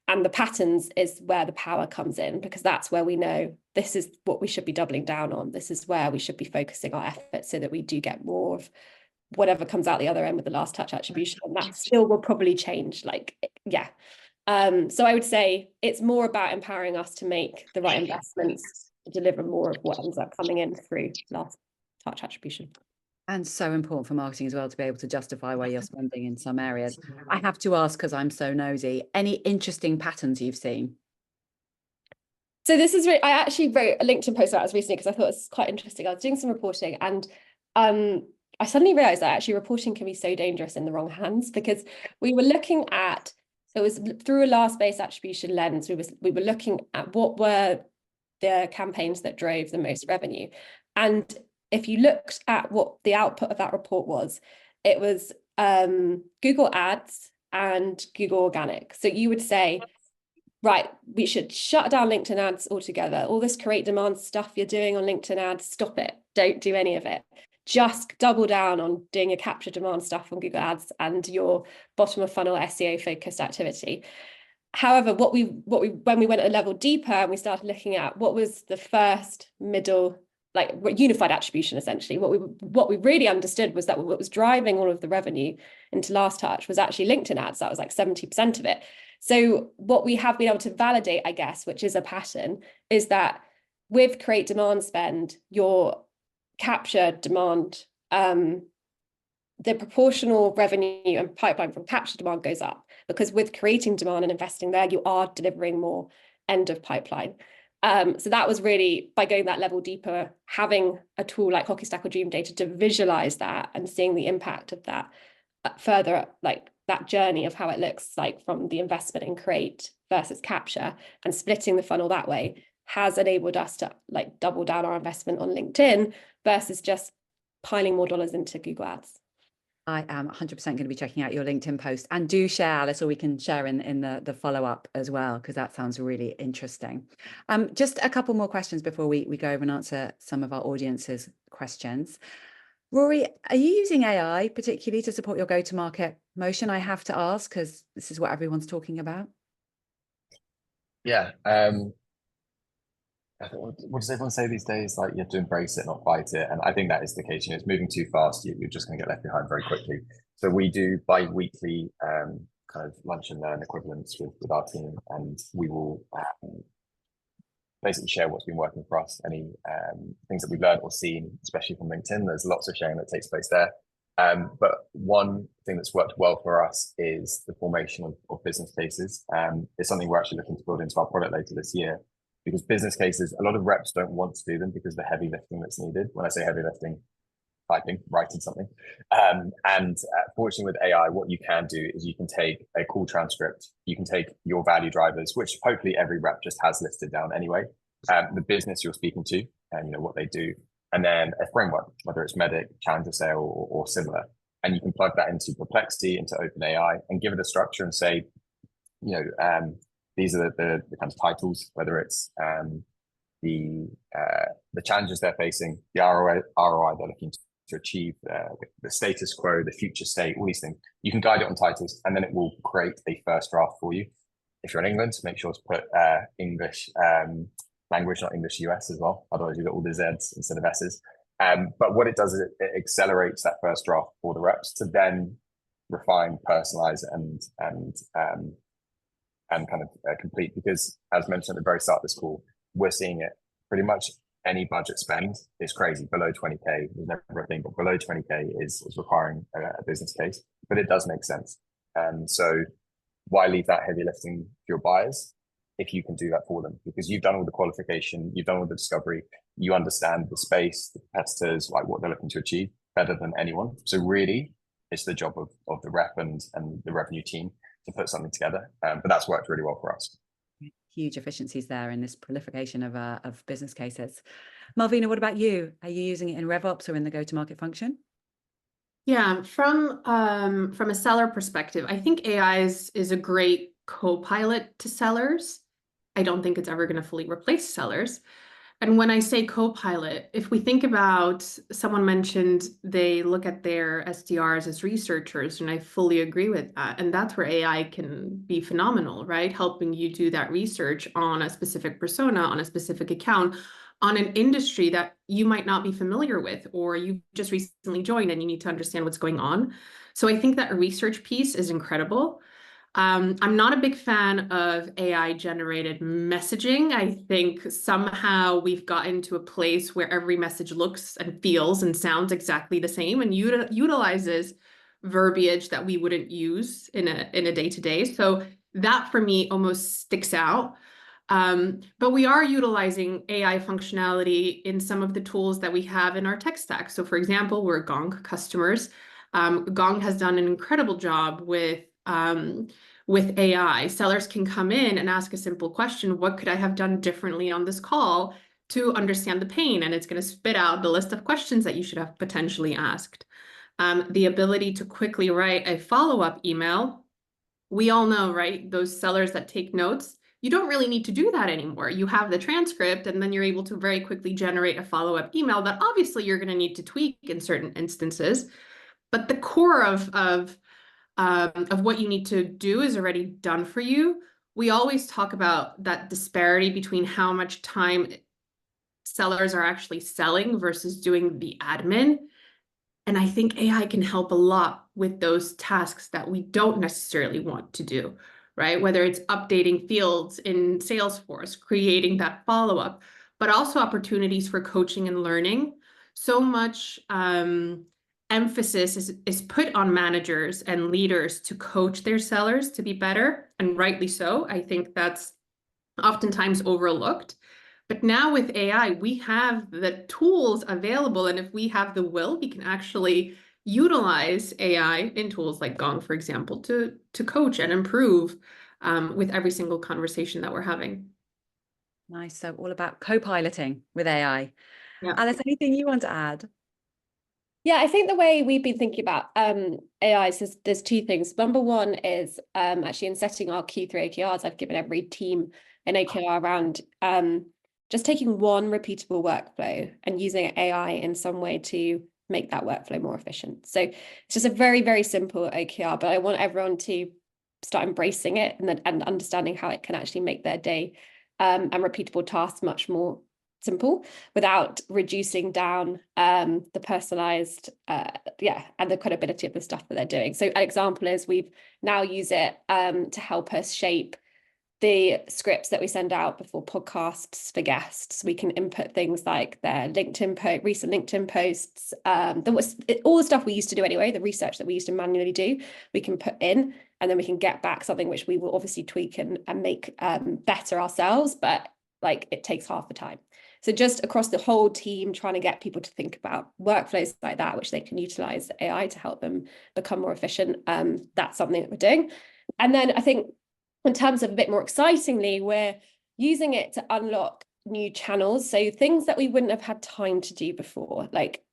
And the patterns is where the power comes in, because that's where we know this is what we should be doubling down on. This is where we should be focusing our efforts so that we do get more of whatever comes out the other end with the last touch attribution. And that still will probably change. So I would say it's more about empowering us to make the right investments to deliver more of what ends up coming in through last touch attribution. And so important for marketing as well to be able to justify where you're spending in some areas. I have to ask, because I'm so nosy, any interesting patterns you've seen? So this is I actually wrote a LinkedIn post about this recently because I thought it was quite interesting. I was doing some reporting, and I suddenly realized that actually reporting can be so dangerous in the wrong hands, because we were looking at, it was through a last based attribution lens, we were looking at what were the campaigns that drove the most revenue. And if you looked at what the output of that report was, it was Google Ads and Google Organic. So you would say, right, we should shut down LinkedIn ads altogether. All this create demand stuff you're doing on LinkedIn ads, stop it. Don't do any of it. Just double down on doing your capture demand stuff on Google Ads and your bottom of funnel SEO focused activity. However, when we went a level deeper and we started looking at what was the first, middle, like unified attribution, essentially, what we really understood was that what was driving all of the revenue into last touch was actually LinkedIn ads. That was like 70% of it. So what we have been able to validate, I guess, which is a pattern, is that with create demand spend, your capture demand, the proportional revenue and pipeline from capture demand goes up, because with creating demand and investing there, you are delivering more end of pipeline. So that was really, by going that level deeper, having a tool like Hockey Stack or Dream Data to visualize that and seeing the impact of that further, like that journey of how it looks like from the investment in create versus capture, and splitting the funnel that way, has enabled us to like double down our investment on LinkedIn versus just piling more dollars into Google Ads. I am 100% going to be checking out your LinkedIn post, and do share, Alice, or we can share in the follow-up as well, because that sounds really interesting. Just a couple more questions before we go over and answer some of our audience's questions. Rory, are you using AI particularly to support your go-to-market motion? I have to ask, because this is what everyone's talking about. Yeah. What does everyone say these days? Like, you have to embrace it, not fight it. And I think that is the case. It's moving too fast. You're just going to get left behind very quickly. So we do bi-weekly kind of lunch and learn equivalents with our team, and we will basically share what's been working for us, any things that we've learned or seen, especially from LinkedIn. There's lots of sharing that takes place there. But one thing that's worked well for us is the formation of business cases. It's something we're actually looking to build into our product later this year, because business cases, a lot of reps don't want to do them because of the heavy lifting that's needed. When I say heavy lifting, typing, writing something. Fortunately with AI, what you can do is you can take a call transcript, you can take your value drivers, which hopefully every rep just has listed down anyway, the business you're speaking to, and what they do, and then a framework, whether it's Medic, Challenger Sale, or similar. And you can plug that into Perplexity, into OpenAI, and give it a structure and say, these are the kind of titles, whether it's the challenges they're facing, the ROI they're looking to to achieve, the status quo, the future state, all these things. You can guide it on titles, and then it will create a first draft for you. If you're in England, make sure to put English language, not English US as well. Otherwise, you've got all the Zs instead of Ss. But what it does is it accelerates that first draft for the reps to then refine, personalize, and kind of complete. Because as mentioned at the very start of this call, we're seeing it pretty much any budget spend is crazy. Below 20K, there's never a thing, but below 20K is requiring a business case. But it does make sense. So why leave that heavy lifting for your buyers if you can do that for them? Because you've done all the qualification, you've done all the discovery, you understand the space, the competitors, like what they're looking to achieve better than anyone. So really, it's the job of the rep and the revenue team to put something together. But that's worked really well for us. Huge efficiencies there in this proliferation of business cases. Malvina, what about you? Are you using it in RevOps or in the go-to-market function? Yeah, from a seller perspective, I think AI is a great co-pilot to sellers. I don't think it's ever going to fully replace sellers. And when I say co-pilot, if we think about, someone mentioned they look at their SDRs as researchers, and I fully agree with that. And that's where AI can be phenomenal, right? Helping you do that research on a specific persona, on a specific account, on an industry that you might not be familiar with, or you just recently joined and you need to understand what's going on. So I think that research piece is incredible. I'm not a big fan of AI generated messaging. I think somehow we've gotten to a place where every message looks and feels and sounds exactly the same and utilizes verbiage that we wouldn't use in a day-to-day. So that for me almost sticks out. But we are utilizing AI functionality in some of the tools that we have in our tech stack. So for example, we're Gong customers. Gong has done an incredible job with AI. Sellers can come in and ask a simple question: what could I have done differently on this call to understand the pain? And it's going to spit out the list of questions that you should have potentially asked. The ability to quickly write a follow-up email. We all know, right? Those sellers that take notes, you don't really need to do that anymore. You have the transcript, and then you're able to very quickly generate a follow-up email that obviously you're going to need to tweak in certain instances. But the core of what you need to do is already done for you. We always talk about that disparity between how much time sellers are actually selling versus doing the admin. And I think AI can help a lot with those tasks that we don't necessarily want to do, right? Whether it's updating fields in Salesforce, creating that follow-up, but also opportunities for coaching and learning. So much emphasis is put on managers and leaders to coach their sellers to be better, and rightly so. I think that's oftentimes overlooked. But now with AI, we have the tools available, and if we have the will, we can actually utilize AI in tools like Gong, for example, to coach and improve with every single conversation that we're having. Nice. So all about co-piloting with AI. Yeah. Alice, anything you want to add? Yeah, I think the way we've been thinking about AI is there's two things. Number one is actually in setting our Q3 OKRs, I've given every team an OKR around just taking one repeatable workflow and using AI in some way to make that workflow more efficient. So it's just a very, very simple OKR, but I want everyone to start embracing it and understanding how it can actually make their day and repeatable tasks much more simple without reducing down the personalized and the credibility of the stuff that they're doing. So an example is we've now used it to help us shape the scripts that we send out before podcasts for guests. We can input things like their recent LinkedIn posts, all the stuff we used to do anyway, the research that we used to manually do, we can put in, and then we can get back something which we will obviously tweak and make better ourselves, but like it takes half the time. So just across the whole team, trying to get people to think about workflows like that, which they can utilize AI to help them become more efficient. That's something that we're doing. And then I think in terms of a bit more excitingly, we're using it to unlock new channels. So things that we wouldn't have had time to do before. Like,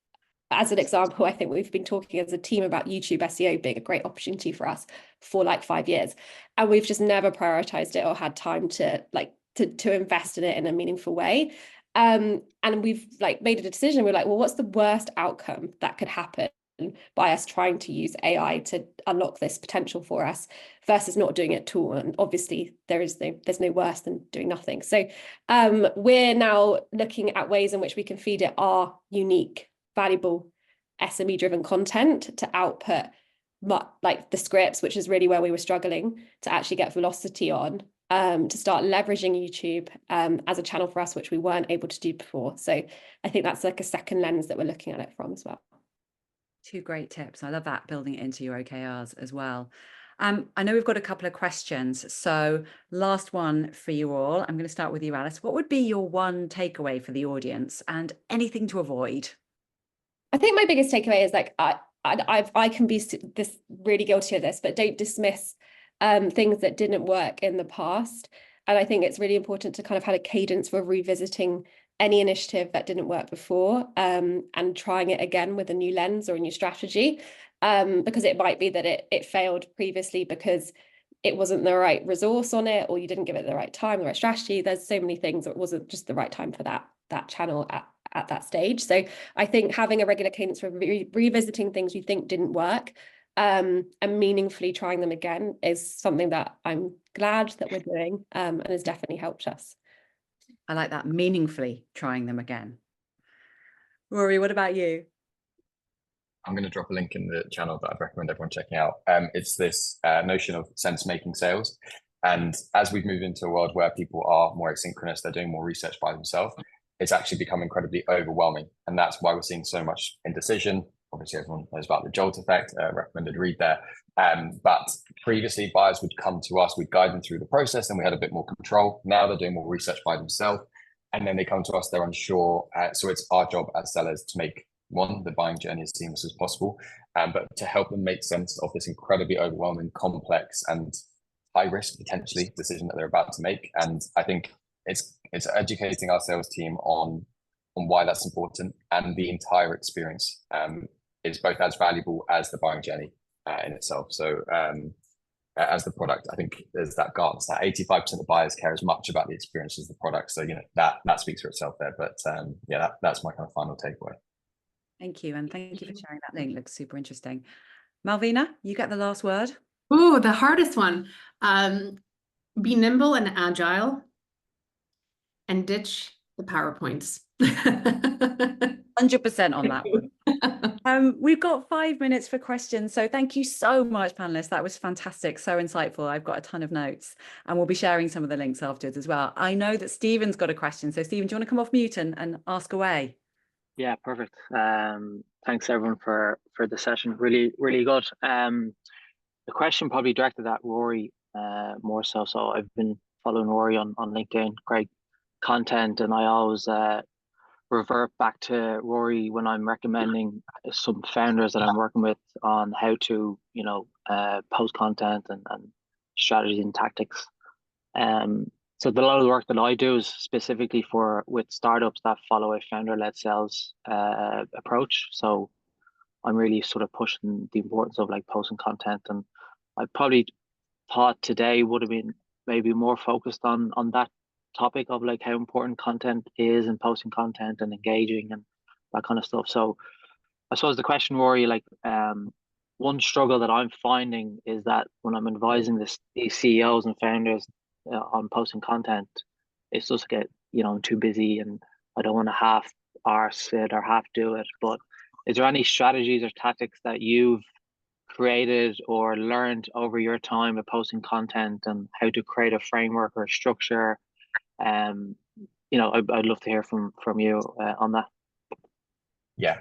as an example, I think we've been talking as a team about YouTube SEO being a great opportunity for us for like 5 years. And we've just never prioritized it or had time to invest in it in a meaningful way. And we've like made a decision. We're like, well, what's the worst outcome that could happen by us trying to use AI to unlock this potential for us versus not doing it at all? And obviously there's no worse than doing nothing. So we're now looking at ways in which we can feed it our unique, valuable SME driven content to output like the scripts, which is really where we were struggling to actually get velocity on, to start leveraging YouTube as a channel for us, which we weren't able to do before. So I think that's like a second lens that we're looking at it from as well. Two great tips. I love that, building it into your OKRs as well. I know we've got a couple of questions. So last one for you all. I'm going to start with you, Alice. What would be your one takeaway for the audience and anything to avoid? I think my biggest takeaway is like, I can be this really guilty of this, but don't dismiss things that didn't work in the past. And I think it's really important to kind of have a cadence for revisiting any initiative that didn't work before, and trying it again with a new lens or a new strategy, because it might be that it failed previously because it wasn't the right resource on it, or you didn't give it the right time, the right strategy. There's so many things, it wasn't just the right time for that channel at that stage. So I think having a regular cadence for revisiting things you think didn't work, and meaningfully trying them again is something that I'm glad that we're doing, and has definitely helped us. I like that, meaningfully trying them again. Rory, what about you? I'm going to drop a link in the channel that I'd recommend everyone checking out. It's this notion of sense-making sales. And as we've moved into a world where people are more asynchronous, they're doing more research by themselves, it's actually become incredibly overwhelming. And that's why we're seeing so much indecision. Obviously, everyone knows about the jolt effect, recommended read there. But previously, buyers would come to us, we'd guide them through the process, and we had a bit more control. Now they're doing more research by themselves. And then they come to us, they're unsure. So it's our job as sellers to make the buying journey as seamless as possible, but to help them make sense of this incredibly overwhelming, complex, and high risk potentially decision that they're about to make. And I think it's educating our sales team on why that's important, and the entire experience is both as valuable as the buying journey in itself. So as the product, I think there's that Gartner stat, 85% of buyers care as much about the experience as the product. So that speaks for itself there. But that's my kind of final takeaway. Thank you. And thank you for sharing that link. Looks super interesting. Malvina, you get the last word. Ooh, the hardest one. Be nimble and agile and ditch the PowerPoints. 100% on that one. We've got 5 minutes for questions. So thank you so much, panelists. That was fantastic. So insightful. I've got a ton of notes, and we'll be sharing some of the links afterwards as well. I know that Stephen's got a question. So Stephen, do you want to come off mute and ask away? Yeah, perfect. Thanks everyone for the session. Really, really good. The question probably directed at Rory more so. So I've been following Rory on LinkedIn, great content, and I always revert back to Rory when I'm recommending some founders that I'm working with on how to, post content and strategies and tactics. So a lot of the work that I do is specifically with startups that follow a founder-led sales approach. So I'm really sort of pushing the importance of like posting content, and I probably thought today would have been maybe more focused on that topic of like how important content is and posting content and engaging and that kind of stuff. So I suppose the question, Rory, like one struggle that I'm finding is that when I'm advising these CEOs and founders on posting content, it's just get too busy and I don't want to half arse it or half do it. But is there any strategies or tactics that you've created or learned over your time of posting content and how to create a framework or a structure? I'd love to hear from you on that. Yeah.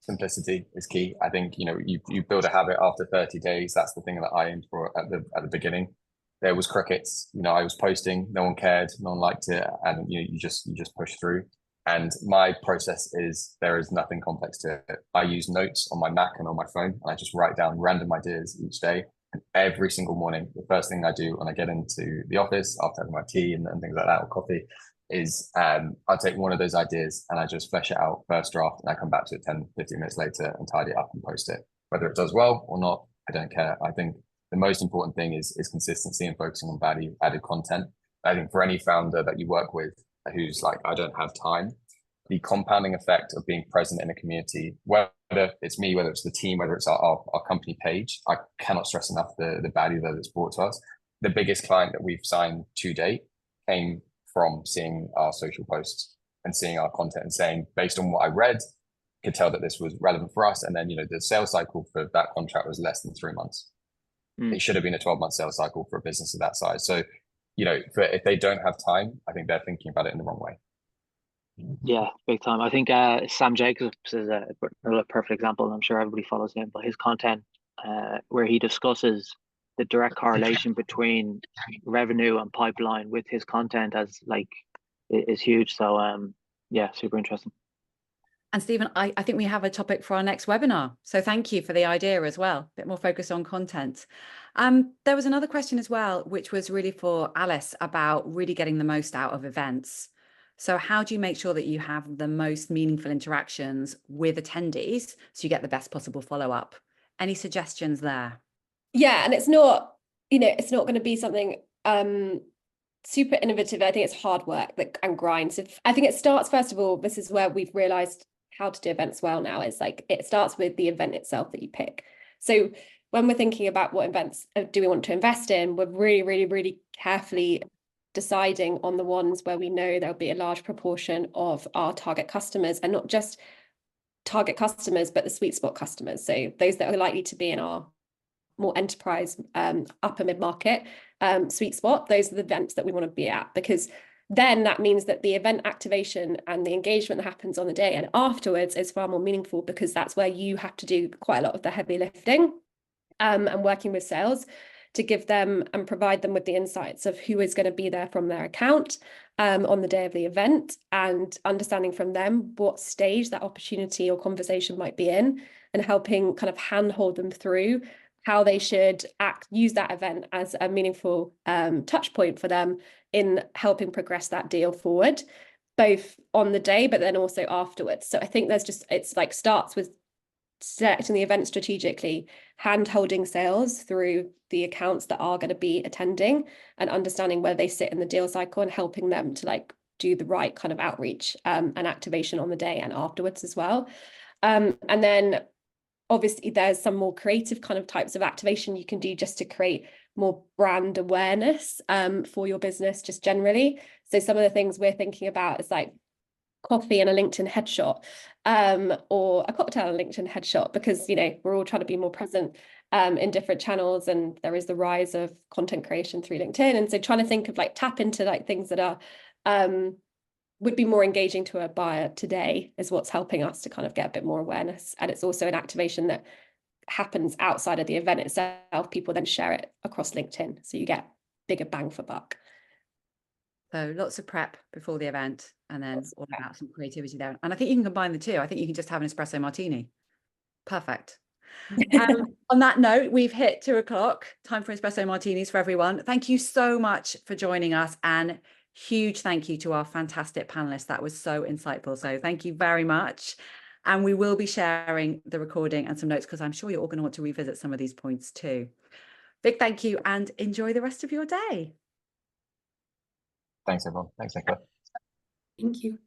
Simplicity is key. I think, you build a habit after 30 days. That's the thing that I aimed for at the beginning. There was crickets, I was posting, no one cared, no one liked it. And you just push through. And my process is, there is nothing complex to it. I use notes on my Mac and on my phone, and I just write down random ideas each day. And every single morning, the first thing I do when I get into the office after having my tea and things like that, or coffee, is I'll take one of those ideas and I just flesh it out, first draft, and I come back to it 10, 15 minutes later and tidy it up and post it. Whether it does well or not, I don't care. I think the most important thing is consistency and focusing on value added content. I think for any founder that you work with, who's like, I don't have time. The compounding effect of being present in a community, whether it's me, whether it's the team, whether it's our company page, I cannot stress enough the value that it's brought to us. The biggest client that we've signed to date came from seeing our social posts and seeing our content and saying, based on what I read, could tell that this was relevant for us. And then, the sales cycle for that contract was less than 3 months. It should have been a 12-month sales cycle for a business of that size. So, if they don't have time, I think they're thinking about it in the wrong way. Yeah, big time. I think Sam Jacobs is a perfect example, and I'm sure everybody follows him. But his content, where he discusses the direct correlation between revenue and pipeline with his content, is huge. So, yeah, super interesting. And Stephen, I think we have a topic for our next webinar. So thank you for the idea as well. A bit more focus on content. There was another question as well, which was really for Alice about really getting the most out of events. So how do you make sure that you have the most meaningful interactions with attendees so you get the best possible follow-up? Any suggestions there? Yeah, and it's not going to be something super innovative. I think it's hard work and grind. So I think it starts, first of all, this is where we've realized how to do events well now. It's like it starts with the event itself that you pick. So when we're thinking about what events do we want to invest in, we're really, really, really carefully deciding on the ones where we know there'll be a large proportion of our target customers, and not just target customers, but the sweet spot customers. So those that are likely to be in our more enterprise, upper mid-market sweet spot. Those are the events that we want to be at, because then that means that the event activation and the engagement that happens on the day and afterwards is far more meaningful, because that's where you have to do quite a lot of the heavy lifting and working with sales to give them and provide them with the insights of who is going to be there from their account on the day of the event, and understanding from them what stage that opportunity or conversation might be in, and helping kind of handhold them through how they should use that event as a meaningful touch point for them in helping progress that deal forward, both on the day, but then also afterwards. So I think it's like starts with selecting the event strategically, hand-holding sales through the accounts that are going to be attending, and understanding where they sit in the deal cycle, and helping them to do the right kind of outreach and activation on the day and afterwards as well. And then obviously there's some more creative kind of types of activation you can do just to create more brand awareness for your business just generally. So some of the things we're thinking about is like coffee and a LinkedIn headshot, or a cocktail and a LinkedIn headshot, because we're all trying to be more present in different channels, and there is the rise of content creation through LinkedIn. And so trying to think of tap into things that are would be more engaging to a buyer today is what's helping us to kind of get a bit more awareness. And it's also an activation that happens outside of the event itself. People then share it across LinkedIn, so you get bigger bang for buck. So lots of prep before the event, and then all about some creativity there. And I think you can combine the two. I think you can just have an espresso martini. Perfect. On that note, we've hit 2 o'clock. Time for espresso martinis for everyone. Thank you so much for joining us, and huge thank you to our fantastic panelists. That was so insightful. So thank you very much. And we will be sharing the recording and some notes, because I'm sure you're all going to want to revisit some of these points too. Big thank you, and enjoy the rest of your day. Thanks, everyone. Thanks, Nicola. Thank you.